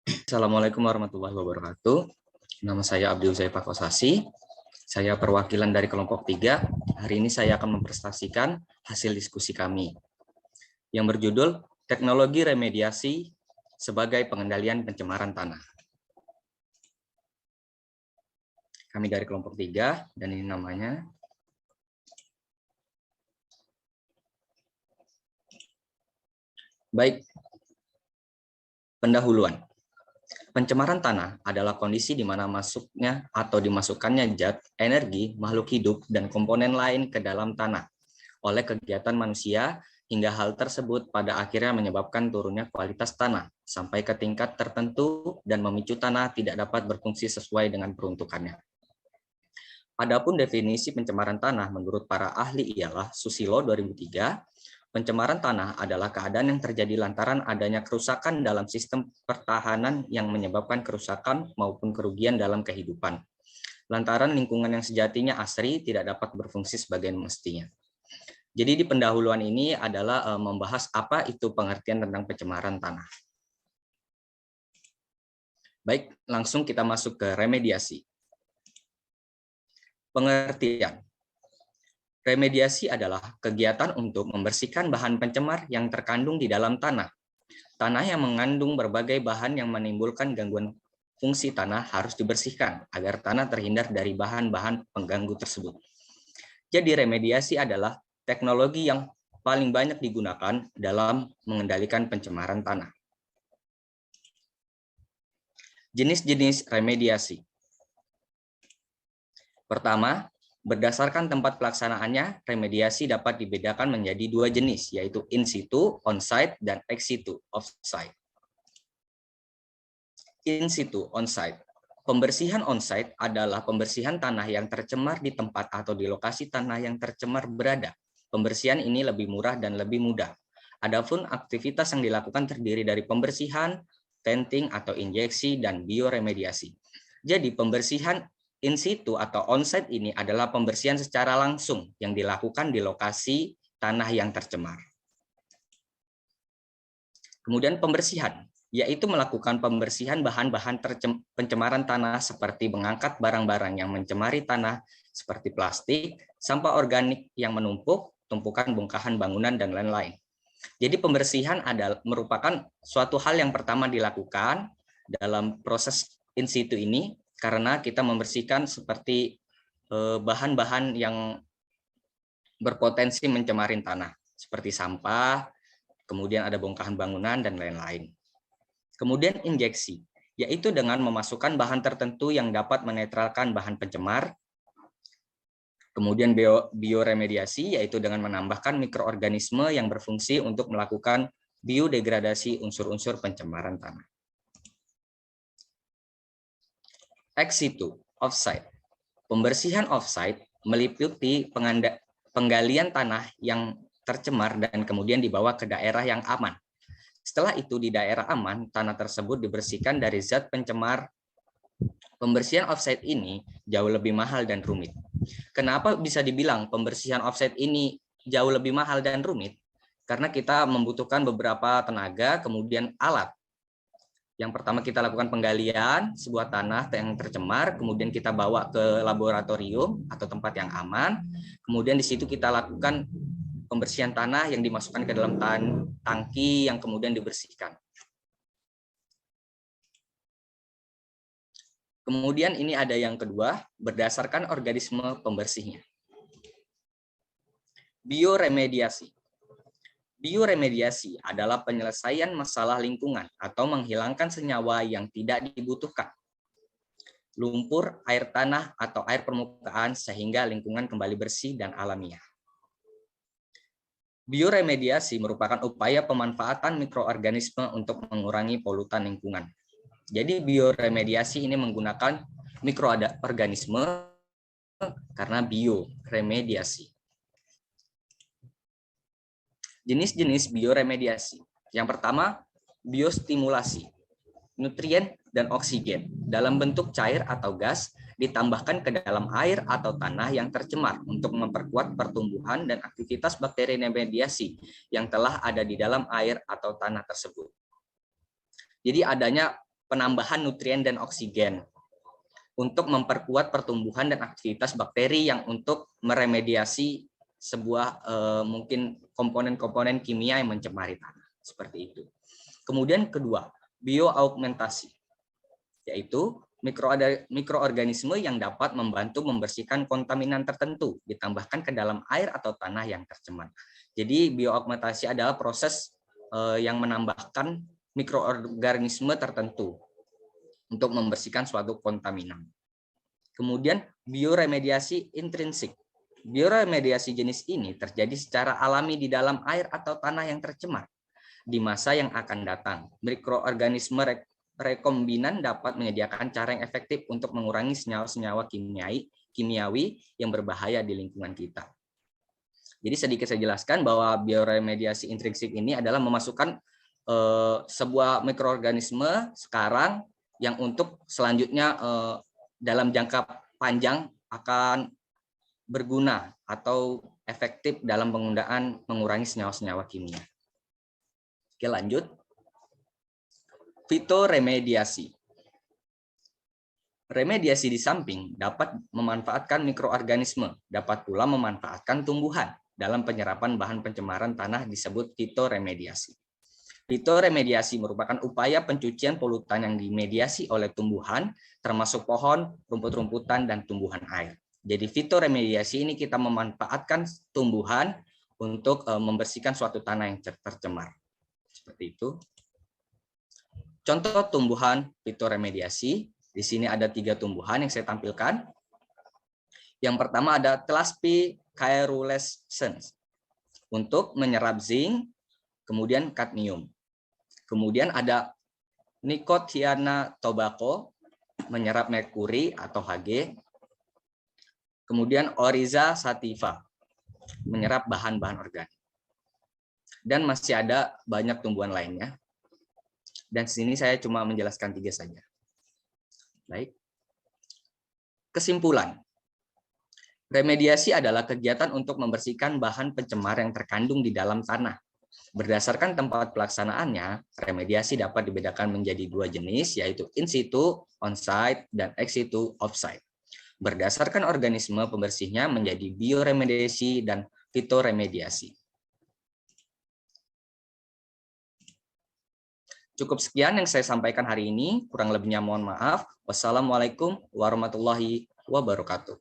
Assalamualaikum warahmatullahi wabarakatuh. Nama saya Abdul Zaifah Kosasi. Saya perwakilan dari kelompok 3. Hari ini saya akan mempresentasikan hasil diskusi kami yang berjudul Teknologi Remediasi sebagai Pengendalian Pencemaran Tanah. Kami dari kelompok 3 dan ini namanya. Baik, pendahuluan. Pencemaran tanah adalah kondisi di mana masuknya atau dimasukkannya zat, energi, makhluk hidup, dan komponen lain ke dalam tanah oleh kegiatan manusia hingga hal tersebut pada akhirnya menyebabkan turunnya kualitas tanah sampai ke tingkat tertentu dan memicu tanah tidak dapat berfungsi sesuai dengan peruntukannya. Adapun definisi pencemaran tanah menurut para ahli ialah Susilo 2003. Pencemaran tanah adalah keadaan yang terjadi lantaran adanya kerusakan dalam sistem pertahanan yang menyebabkan kerusakan maupun kerugian dalam kehidupan. Lantaran lingkungan yang sejatinya asri tidak dapat berfungsi sebagaimana mestinya. Jadi di pendahuluan ini adalah membahas apa itu pengertian tentang pencemaran tanah. Baik, langsung kita masuk ke remediasi. Pengertian. Remediasi adalah kegiatan untuk membersihkan bahan pencemar yang terkandung di dalam tanah. Tanah yang mengandung berbagai bahan yang menimbulkan gangguan fungsi tanah harus dibersihkan agar tanah terhindar dari bahan-bahan pengganggu tersebut. Jadi remediasi adalah teknologi yang paling banyak digunakan dalam mengendalikan pencemaran tanah. Jenis-jenis remediasi. Pertama, berdasarkan tempat pelaksanaannya, remediasi dapat dibedakan menjadi dua jenis, yaitu in situ, on-site, dan ex situ, off-site. In situ, on-site. Pembersihan on-site adalah pembersihan tanah yang tercemar di tempat atau di lokasi tanah yang tercemar berada. Pembersihan ini lebih murah dan lebih mudah. Adapun aktivitas yang dilakukan terdiri dari pembersihan, venting atau injeksi, dan bioremediasi. Jadi pembersihan in situ atau on-site ini adalah pembersihan secara langsung yang dilakukan di lokasi tanah yang tercemar. Kemudian pembersihan, yaitu melakukan pembersihan bahan-bahan pencemaran tanah seperti mengangkat barang-barang yang mencemari tanah seperti plastik, sampah organik yang menumpuk, tumpukan bongkahan bangunan, dan lain-lain. Jadi pembersihan adalah merupakan suatu hal yang pertama dilakukan dalam proses in situ ini karena kita membersihkan seperti bahan-bahan yang berpotensi mencemari tanah seperti sampah, kemudian ada bongkahan bangunan dan lain-lain. Kemudian injeksi, yaitu dengan memasukkan bahan tertentu yang dapat menetralkan bahan pencemar. Kemudian bioremediasi, yaitu dengan menambahkan mikroorganisme yang berfungsi untuk melakukan biodegradasi unsur-unsur pencemaran tanah. Ex situ, off-site. Pembersihan off-site meliputi penggalian tanah yang tercemar dan kemudian dibawa ke daerah yang aman. Setelah itu di daerah aman, tanah tersebut dibersihkan dari zat pencemar. Pembersihan off-site ini jauh lebih mahal dan rumit. Kenapa bisa dibilang pembersihan off-site ini jauh lebih mahal dan rumit? Karena kita membutuhkan beberapa tenaga, kemudian alat. Yang pertama kita lakukan penggalian sebuah tanah yang tercemar, kemudian kita bawa ke laboratorium atau tempat yang aman, kemudian di situ kita lakukan pembersihan tanah yang dimasukkan ke dalam tangki yang kemudian dibersihkan. Kemudian ini ada yang kedua, berdasarkan organisme pembersihnya. Bioremediasi. Bioremediasi adalah penyelesaian masalah lingkungan atau menghilangkan senyawa yang tidak dibutuhkan, lumpur, air tanah, atau air permukaan sehingga lingkungan kembali bersih dan alamiah. Bioremediasi merupakan upaya pemanfaatan mikroorganisme untuk mengurangi polutan lingkungan. Jadi bioremediasi ini menggunakan mikroorganisme karena bioremediasi. Jenis-jenis bioremediasi. Yang pertama, biostimulasi. Nutrien dan oksigen dalam bentuk cair atau gas ditambahkan ke dalam air atau tanah yang tercemar untuk memperkuat pertumbuhan dan aktivitas bakteri remediasi yang telah ada di dalam air atau tanah tersebut. Jadi adanya penambahan nutrien dan oksigen untuk memperkuat pertumbuhan dan aktivitas bakteri yang untuk meremediasi sebuah mungkin komponen-komponen kimia yang mencemari tanah, seperti itu. Kemudian kedua, bioaugmentasi, yaitu mikroorganisme yang dapat membantu membersihkan kontaminan tertentu ditambahkan ke dalam air atau tanah yang tercemar. Jadi bioaugmentasi adalah proses yang menambahkan mikroorganisme tertentu untuk membersihkan suatu kontaminan. Kemudian bioremediasi intrinsik. Bioremediasi jenis ini terjadi secara alami di dalam air atau tanah yang tercemar. Di masa yang akan datang, mikroorganisme rekombinan dapat menyediakan cara yang efektif untuk mengurangi senyawa-senyawa kimiawi yang berbahaya di lingkungan kita. Jadi sedikit saya jelaskan bahwa bioremediasi intrinsik ini adalah memasukkan sebuah mikroorganisme sekarang yang untuk selanjutnya dalam jangka panjang akan berguna atau efektif dalam penggunaan mengurangi senyawa-senyawa kimia. Oke, lanjut. Fitoremediasi. Remediasi di samping dapat memanfaatkan mikroorganisme, dapat pula memanfaatkan tumbuhan dalam penyerapan bahan pencemaran tanah disebut fitoremediasi. Fitoremediasi merupakan upaya pencucian polutan yang dimediasi oleh tumbuhan, termasuk pohon, rumput-rumputan, dan tumbuhan air. Jadi fitoremediasi ini kita memanfaatkan tumbuhan untuk membersihkan suatu tanah yang tercemar. Seperti itu. Contoh tumbuhan fitoremediasi. Di sini ada 3 tumbuhan yang saya tampilkan. Yang pertama ada Tlaspi caerulescens untuk menyerap zinc, kemudian kadmium. Kemudian ada Nicotiana tobacco menyerap merkuri atau Hg. Kemudian Oryza sativa menyerap bahan-bahan organik. Dan masih ada banyak tumbuhan lainnya. Dan sini saya cuma menjelaskan 3 saja. Baik. Kesimpulan. Remediasi adalah kegiatan untuk membersihkan bahan pencemar yang terkandung di dalam tanah. Berdasarkan tempat pelaksanaannya, remediasi dapat dibedakan menjadi 2 jenis, yaitu in situ, on-site, dan ex situ, off-site. Berdasarkan organisme pembersihnya menjadi bioremediasi dan fitoremediasi. Cukup sekian yang saya sampaikan hari ini, kurang lebihnya mohon maaf. Wassalamualaikum warahmatullahi wabarakatuh.